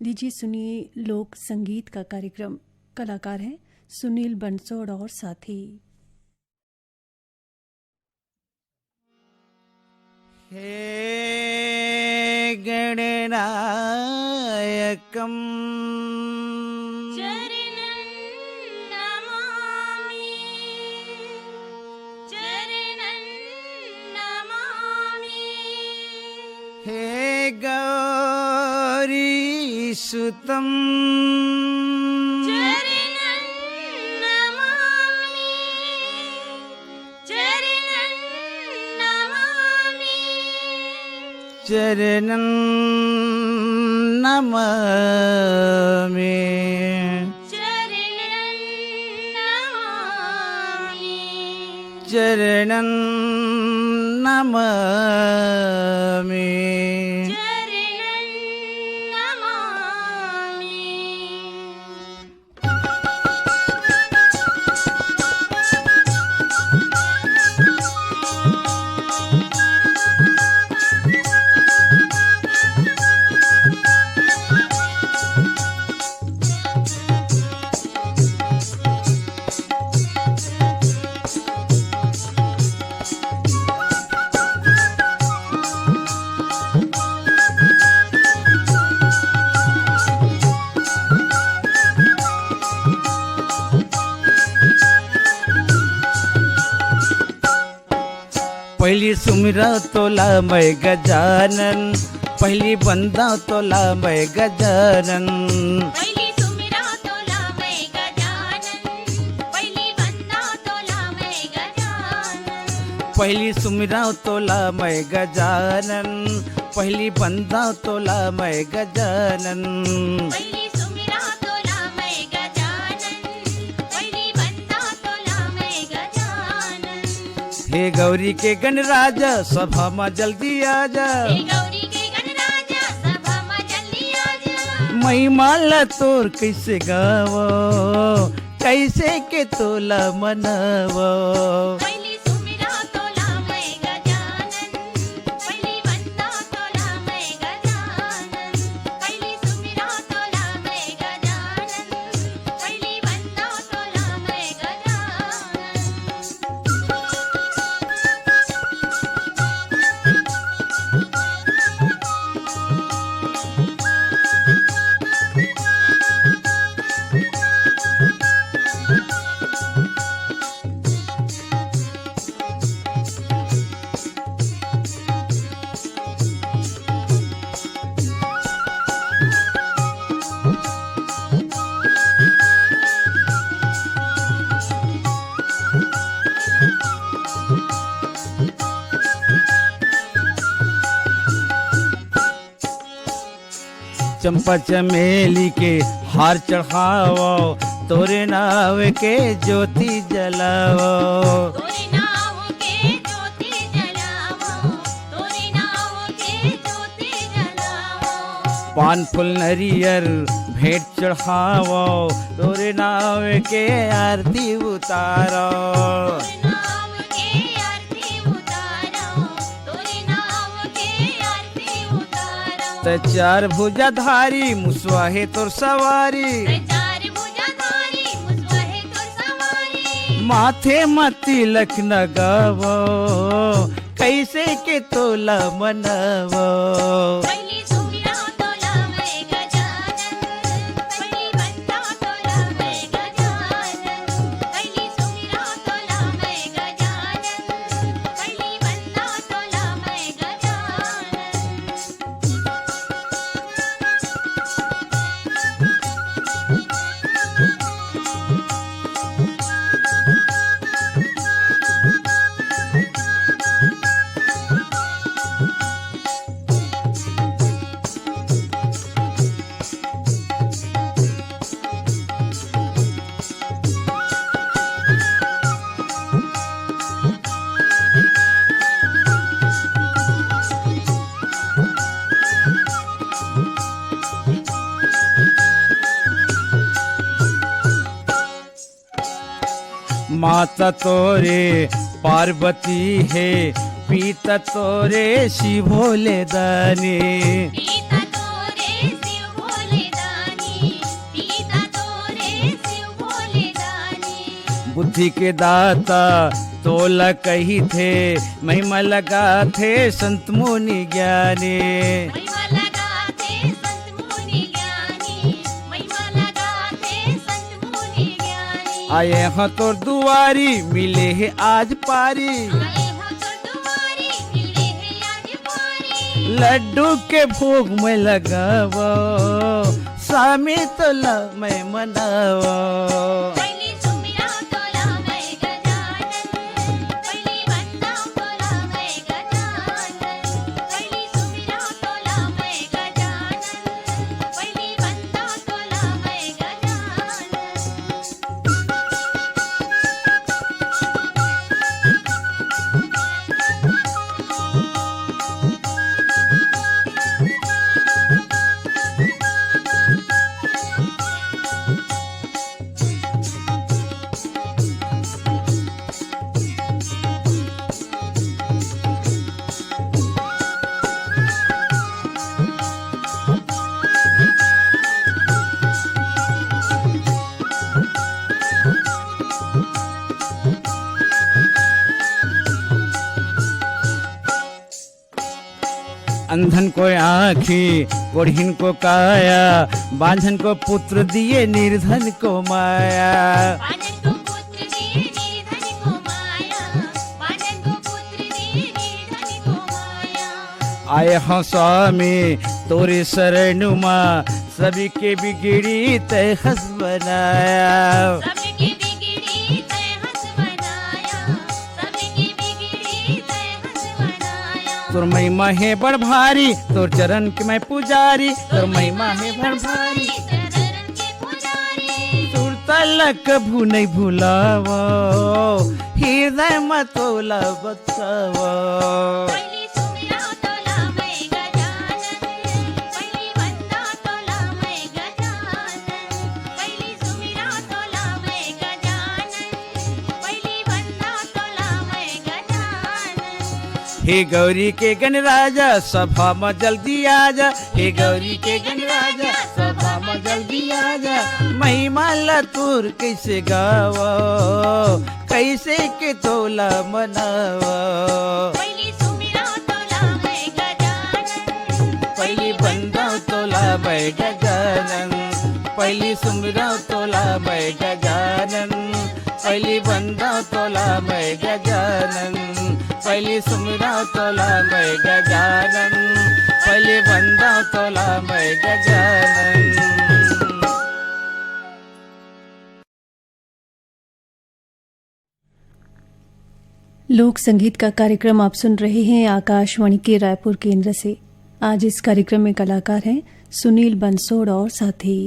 लीजिए सुनिए लोक संगीत का कार्यक्रम। कलाकार हैं सुनील बंसोड़ और साथी। हे गणनायकम् चरणं नमामि, चरणं नमामि। हे गौरीसुतम् चरणं नमामि, चरणं नमामि। चरणं नमामि। चरणं नमामि, चरणं नमामि। चरणं नमामि। पहली सुमिरा तोला मैं गजानन, पहली बंदा तोला मैं गजानन। पहिली सुमिरा तोला मैं गजानन, पहिली बंदा तोला मैं गजानन। पहली सुमिरा तोला मैं गजानन, पहली बंदा तोला मैं गजानन। पहिली सुमिरा तोला मैं गजानन, पहिली बंदा तोला मैं गजानन। हे गौरी के गणराज सभा में जल्दी आजा, हे गौरी के गणराजा सभा में जल्दी आजा। मैं माला तोर कैसे गावो, कैसे के तोला मनावो। पहिली सुमिरा तोला मैं गजानन, पहिली बंदा तोला मैं गजानन। पहिली सुमिरा तोला मैं गजानन, पहिली बंदा तोला मैं गजानन। चंपा चमेली के हार चढ़ावो, तोरे नाव के ज्योति जलावो। तोरे नाव के ज्योति जलावो, तोरे नाव के ज्योति जलावो। पान फूल नरियर भेंट चढ़ावो, तोरे नाव के आरती उतारो। तोरे नाव के आरती उतारो, तोरे नाव के आरती उतारो। त चार भुजाधारी मुसवा है तोर सवारी, चार भुजाधारी मुसवा है तोर सवारी। माथे मती लख नगावो, कैसे के तोला मनावो। पहिली सुमिरा तोला मैं गजानन, पहिली बंदा तोला मैं गजानन। पहिली सुमिरा तोला मैं गजानन, पहिली बंदा तोला मैं गजानन। माता तोरे पार्वती है, पीता तोरे शिव भोले दानी। पीता तोरे शिव भोले बुद्धि के दाता तोला कही थे, महिमा लगा थे संत मुनि ज्ञानी। महिमा लगाते संत मुनि ज्ञानी, महिमा लगाते संत मुनि ज्ञानी। आए हैं तोर दुआरी मिले है आज पारी, आए हो तो तुम्हारी मिले है आज पारी। लड्डू के भोग में लगावो, स्वामी तोला मैं मनावो। पहली सुमिरा तोला मैं गजानन, पहली वंदना तोला मैं गजानन। पहली सुमिरा तोला मैं गजानन, पहली वंदना तोला मैं अंधन को आँखी, कोढ़ीन को काया, बांझन को पुत्र दिए, निर्धन को माया। बांझन को पुत्र दिए, निर्धन को माया। बांझन को पुत्र दिए, निर्धन को माया। आए हैं स्वामी तोरे शरण माँ, सभी के बिगड़ी तय हंस बनाया। सबकी बिगड़ी तय हंस बनाया, सबकी बिगड़ी तय हंस बनाया। तोर महिमा है बड़ भारी, तोर चरण के मैं पुजारी। तोर महिमा है बड़ भारी, चरण के पुजारी। तोर तलक भू नहीं भुलावो, हृदय मत तोला बचावो। पहली सुमिरा तोला मैं गजानन, पहली वंदना तोला मैं गजानन। पहली सुमिरा तोला मैं गजानन, पहली वंदना तोला मैं गजानन। हे गौरी के गणराजा सभा में जल्दी आजा। हे गौरी के गणराजा सभा में जल्दी आजा। महिमा ला तोर कैसे गावो, कैसे के तोला मनावो। पहली सुमिरा तोला मैं गजानन, पहली बंदा तोला मैं गजानन, पहली सुमिरा तोला मैं गजानन। पहली बंदा तोला मैं गजानन, पहली सुमिरा तोला मैं गजानन। पहली बंदा तोला मैं गजानन। लोक संगीत का कार्यक्रम आप सुन रहे हैं आकाशवाणी के रायपुर केंद्र से। आज इस कार्यक्रम में कलाकार हैं सुनील बंसोड़ और साथी।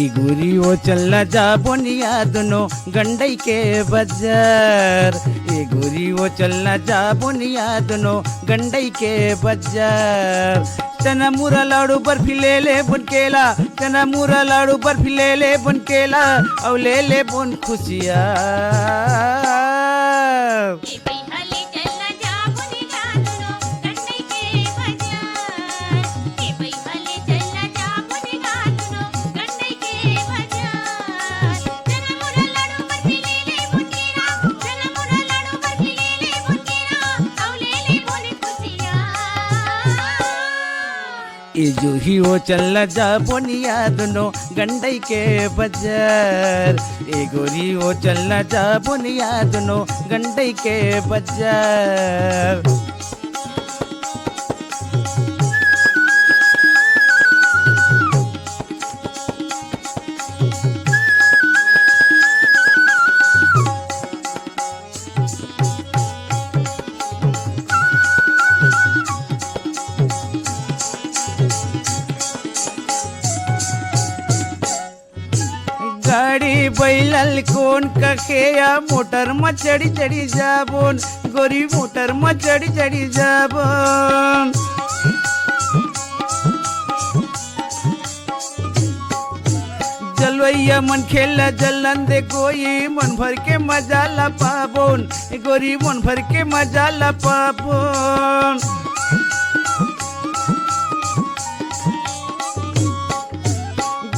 इगुरी वो चलना जा बोनिया दोनों गंडई के बजार। इगुरी वो चलना जा बोनिया दोनों गंडई के बजार। चना मुरा लाड़ू बर्फी ले ले बुन केला, चना मुरा लाड़ू बर्फी ले ले बुन केला, और ले ले बुन खुशिया। ए बैहले चलना जा बुनिया दोनों ए जो ही वो चलना जा बोनिया दोनों गंडई के बाजार। ए गोरी वो चलना जा बोनिया दोनों गंडई के बाजार। गाड़ी बैलल कौन कखेया मोटर में चढ़ी चढ़ी जाबोन गोरी मोटर में चढ़ी चढ़ी जाबोन। जलवैया मन खेला जलन दे कोई मन भर के मजा ला पाबोन गोरी मन भर के मजा ला पाबोन।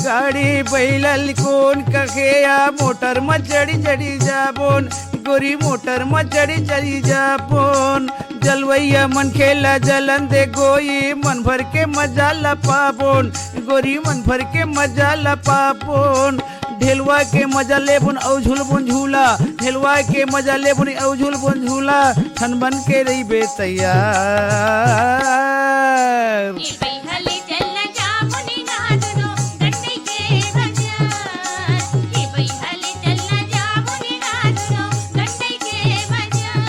गाड़ी बैलल कौन कखेया मोटर में चढ़ी चढ़ी जाबोन गोरी मोटर में चढ़ी चढ़ी जाबोन। जलवैया मन खेला जलन दे गोई मन भर के मजा ला पाबोन गोरी मन भर के मजा ला पाबोन। ढेलवा के मजा लेबुन औ झूलबुन झूला ढेलवा के मजा लेबुन औ झूलबुन झूला ठन बन के रही बे तैयार। ए बैहले चलना जा बोनिया दोनों गंडई के बाजार। ए बैहले चलना जा बोनिया दोनों गंडई के बाजार।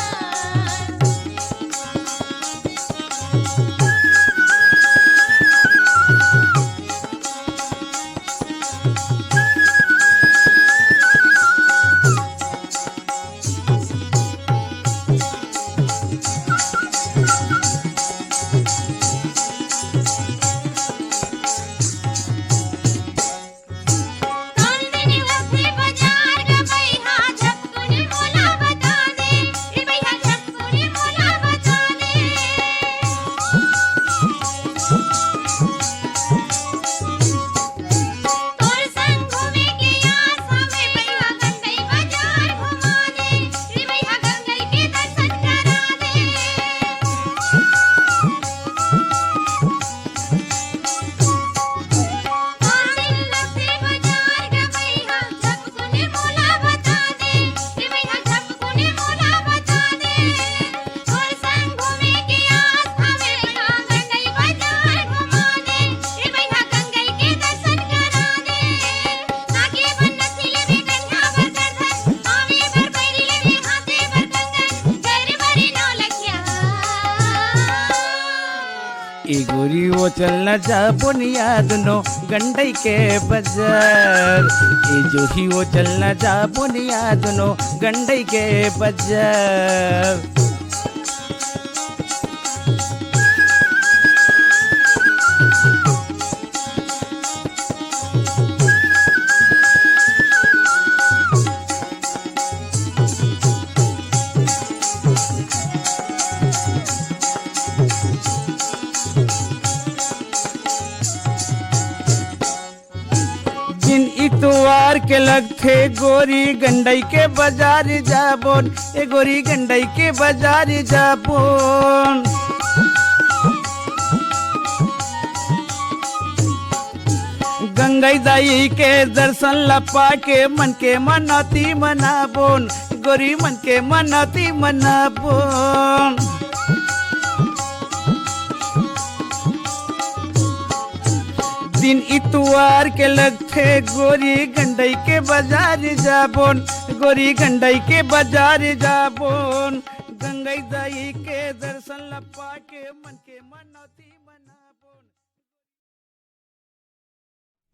ए गोरी वो चलना जा बोनिया दोनों गंडई के बाजार। ए जो ही वो चलना जा बोनिया दोनों गंडई के बाजार। जिन इतवार के लगथे गोरी गंडई के बाजार जाबोन ए गोरी गंडई के बाजार जाबोन। गंगई दाई के दर्शन लपा के मन के मनौती मनाबोन गोरी मन के मनौती मनाबोन। दिन इतवार के लगथे गोरी गंडई के बाजार जाबोन गोरी गंडई के बाजार जाबोन। गंगई दाई के दर्शन लपा के मन के मनौती